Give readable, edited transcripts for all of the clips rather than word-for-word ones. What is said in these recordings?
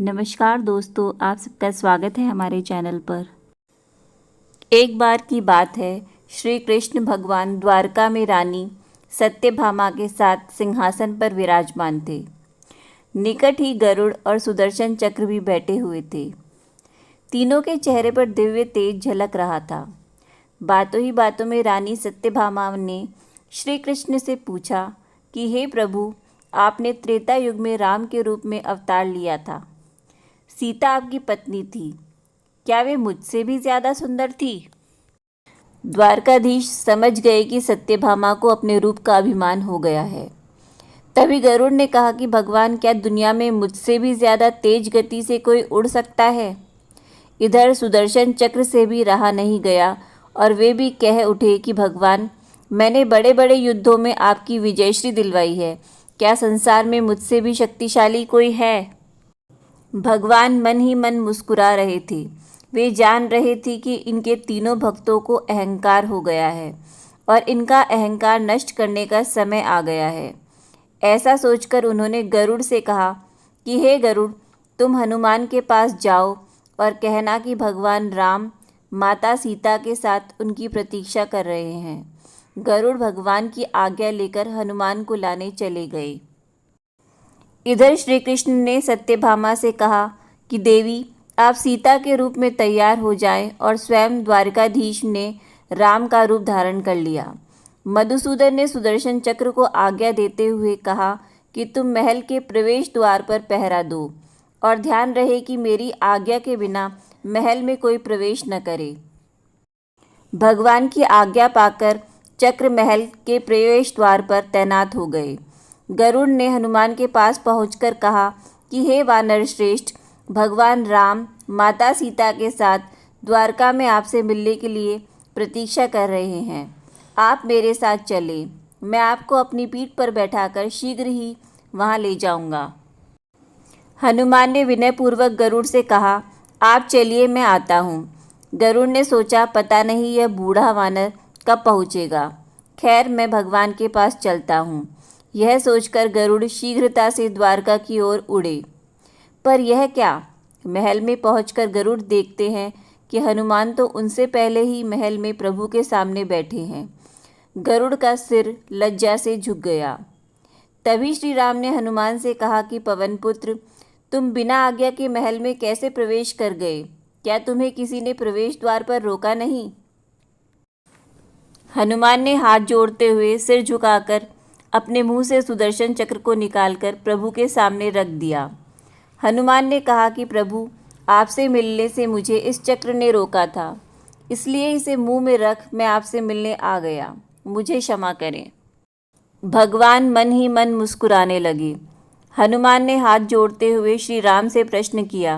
नमस्कार दोस्तों, आप सबका स्वागत है हमारे चैनल पर। एक बार की बात है, श्री कृष्ण भगवान द्वारका में रानी सत्यभामा के साथ सिंहासन पर विराजमान थे। निकट ही गरुड़ और सुदर्शन चक्र भी बैठे हुए थे। तीनों के चेहरे पर दिव्य तेज झलक रहा था। बातों ही बातों में रानी सत्यभामा ने श्री कृष्ण से पूछा कि हे प्रभु, आपने त्रेता युग में राम के रूप में अवतार लिया था। सीता आपकी पत्नी थी, क्या वे मुझसे भी ज़्यादा सुंदर थी? द्वारकाधीश समझ गए कि सत्यभामा को अपने रूप का अभिमान हो गया है। तभी गरुड़ ने कहा कि भगवान, क्या दुनिया में मुझसे भी ज़्यादा तेज गति से कोई उड़ सकता है? इधर सुदर्शन चक्र से भी रहा नहीं गया और वे भी कह उठे कि भगवान, मैंने बड़े बड़े युद्धों में आपकी विजयश्री दिलवाई है, क्या संसार में मुझसे भी शक्तिशाली कोई है? भगवान मन ही मन मुस्कुरा रहे थे। वे जान रहे थे कि इनके तीनों भक्तों को अहंकार हो गया है और इनका अहंकार नष्ट करने का समय आ गया है। ऐसा सोचकर उन्होंने गरुड़ से कहा कि हे गरुड़, तुम हनुमान के पास जाओ और कहना कि भगवान राम माता सीता के साथ उनकी प्रतीक्षा कर रहे हैं। गरुड़ भगवान की आज्ञा लेकर हनुमान को लाने चले गए। इधर श्री कृष्ण ने सत्यभामा से कहा कि देवी, आप सीता के रूप में तैयार हो जाएं और स्वयं द्वारकाधीश ने राम का रूप धारण कर लिया। मधुसूदन ने सुदर्शन चक्र को आज्ञा देते हुए कहा कि तुम महल के प्रवेश द्वार पर पहरा दो और ध्यान रहे कि मेरी आज्ञा के बिना महल में कोई प्रवेश न करे। भगवान की आज्ञा पाकर चक्र महल के प्रवेश द्वार पर तैनात हो गए। गरुड़ ने हनुमान के पास पहुंचकर कहा कि हे वानर श्रेष्ठ, भगवान राम माता सीता के साथ द्वारका में आपसे मिलने के लिए प्रतीक्षा कर रहे हैं। आप मेरे साथ चले, मैं आपको अपनी पीठ पर बैठाकर शीघ्र ही वहां ले जाऊंगा। हनुमान ने विनयपूर्वक गरुड़ से कहा, आप चलिए, मैं आता हूँ। गरुड़ ने सोचा, पता नहीं यह बूढ़ा वानर कब पहुँचेगा। खैर, मैं भगवान के पास चलता हूँ। यह सोचकर गरुड़ शीघ्रता से द्वारका की ओर उड़े। पर यह क्या, महल में पहुंचकर गरुड़ देखते हैं कि हनुमान तो उनसे पहले ही महल में प्रभु के सामने बैठे हैं। गरुड़ का सिर लज्जा से झुक गया। तभी श्री राम ने हनुमान से कहा कि पवन पुत्र, तुम बिना आज्ञा के महल में कैसे प्रवेश कर गए? क्या तुम्हें किसी ने प्रवेश द्वार पर रोका नहीं? हनुमान ने हाथ जोड़ते हुए सिर झुकाकर अपने मुंह से सुदर्शन चक्र को निकालकर प्रभु के सामने रख दिया। हनुमान ने कहा कि प्रभु, आपसे मिलने से मुझे इस चक्र ने रोका था, इसलिए इसे मुंह में रख मैं आपसे मिलने आ गया, मुझे क्षमा करें। भगवान मन ही मन मुस्कुराने लगे। हनुमान ने हाथ जोड़ते हुए श्री राम से प्रश्न किया,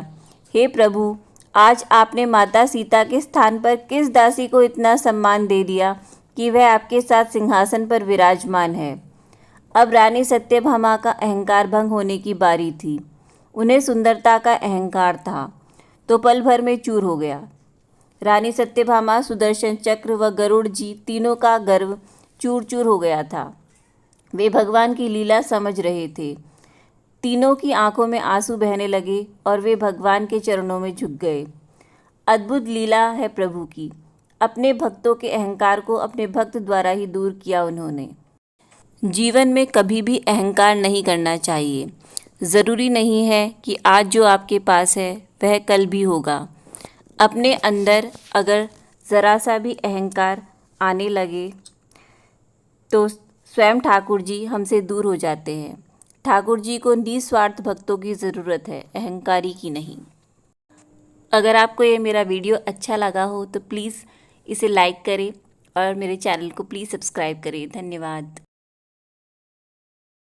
हे प्रभु, आज आपने माता सीता के स्थान पर किस दासी को इतना सम्मान दे दिया कि वह आपके साथ सिंहासन पर विराजमान है? अब रानी सत्यभामा का अहंकार भंग होने की बारी थी। उन्हें सुंदरता का अहंकार था तो पल भर में चूर हो गया। रानी सत्यभामा, सुदर्शन चक्र व गरुड़ जी तीनों का गर्व चूर चूर हो गया था। वे भगवान की लीला समझ रहे थे। तीनों की आंखों में आंसू बहने लगे और वे भगवान के चरणों में झुक गए। अद्भुत लीला है प्रभु की। अपने भक्तों के अहंकार को अपने भक्त द्वारा ही दूर किया उन्होंने। जीवन में कभी भी अहंकार नहीं करना चाहिए। ज़रूरी नहीं है कि आज जो आपके पास है वह कल भी होगा। अपने अंदर अगर ज़रा सा भी अहंकार आने लगे तो स्वयं ठाकुर जी हमसे दूर हो जाते हैं। ठाकुर जी को निस्वार्थ भक्तों की ज़रूरत है, अहंकारी की नहीं। अगर आपको ये मेरा वीडियो अच्छा लगा हो तो प्लीज़ इसे लाइक करें और मेरे चैनल को प्लीज़ सब्सक्राइब करें। धन्यवाद।